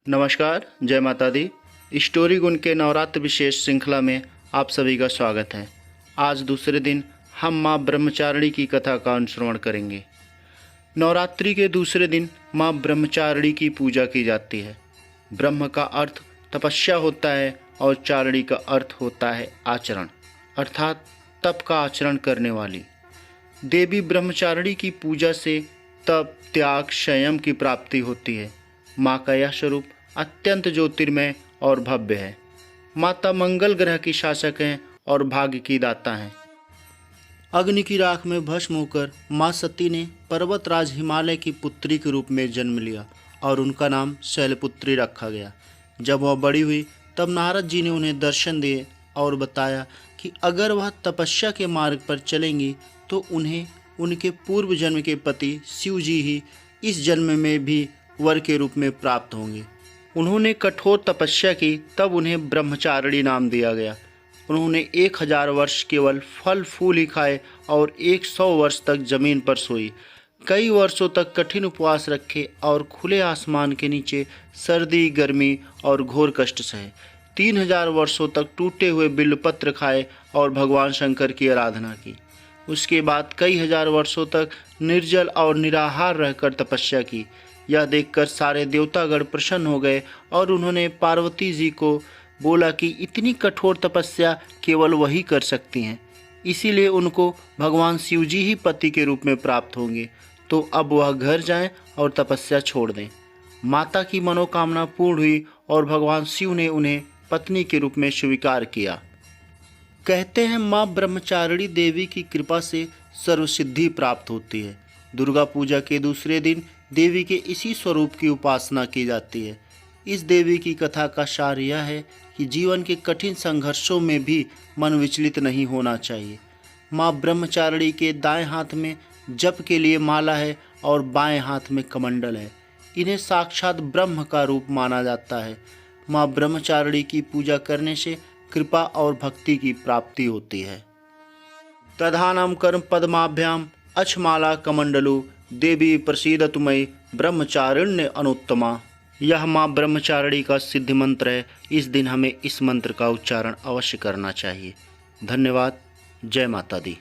नमस्कार, जय माता दी। स्टोरी गुण के नवरात्र विशेष श्रृंखला में आप सभी का स्वागत है। आज दूसरे दिन हम माँ ब्रह्मचारिणी की कथा का अनुश्रवण करेंगे। नवरात्रि के दूसरे दिन माँ ब्रह्मचारिणी की पूजा की जाती है। ब्रह्म का अर्थ तपस्या होता है और चारिणी का अर्थ होता है आचरण, अर्थात तप का आचरण करने वाली। देवी ब्रह्मचारिणी की पूजा से तप, त्याग, संयम की प्राप्ति होती है। माँ का यह स्वरूप अत्यंत ज्योतिर्मय और भव्य है। माता मंगल ग्रह की शासक हैं और भाग्य की दाता हैं। अग्नि की राख में भस्म होकर माँ सती ने पर्वतराज हिमालय की पुत्री के रूप में जन्म लिया और उनका नाम शैलपुत्री रखा गया। जब वह बड़ी हुई तब नारद जी ने उन्हें दर्शन दिए और बताया कि अगर वह तपस्या के मार्ग पर चलेंगी तो उन्हें उनके पूर्व जन्म के पति शिव जी ही इस जन्म में भी वर के रूप में प्राप्त होंगे। उन्होंने कठोर तपस्या की, तब उन्हें ब्रह्मचारिणी नाम दिया गया। उन्होंने 1000 वर्ष केवल फल फूल ही खाए और 100 वर्ष तक जमीन पर सोई। कई वर्षों तक कठिन उपवास रखे और खुले आसमान के नीचे सर्दी, गर्मी और घोर कष्ट सहे। 3000 वर्षों तक टूटे हुए बिल्वपत्र खाए और भगवान शंकर की आराधना की। उसके बाद कई हजार वर्षों तक निर्जल और निराहार रहकर तपस्या की। यह देखकर सारे देवतागण प्रसन्न हो गए और उन्होंने पार्वती जी को बोला कि इतनी कठोर तपस्या केवल वही कर सकती हैं, इसीलिए उनको भगवान शिव जी ही पति के रूप में प्राप्त होंगे। तो अब वह घर जाएं और तपस्या छोड़ दें। माता की मनोकामना पूर्ण हुई और भगवान शिव ने उन्हें पत्नी के रूप में स्वीकार किया। कहते हैं माँ ब्रह्मचारिणी देवी की कृपा से सर्वसिद्धि प्राप्त होती है। दुर्गा पूजा के दूसरे दिन देवी के इसी स्वरूप की उपासना की जाती है। इस देवी की कथा का सार यह है कि जीवन के कठिन संघर्षों में भी मन विचलित नहीं होना चाहिए। माँ ब्रह्मचारिणी के दाएं हाथ में जप के लिए माला है और बाएं हाथ में कमंडल है। इन्हें साक्षात ब्रह्म का रूप माना जाता है। माँ ब्रह्मचारिणी की पूजा करने से कृपा और भक्ति की प्राप्ति होती है। तदानम कर्म पद्माभ्याम अक्षमाला कमंडलु देवी प्रसीदतु मयि ब्रह्मचारिण्य अनुत्तमा। यह माँ ब्रह्मचारिणी का सिद्ध मंत्र है। इस दिन हमें इस मंत्र का उच्चारण अवश्य करना चाहिए। धन्यवाद। जय माता दी।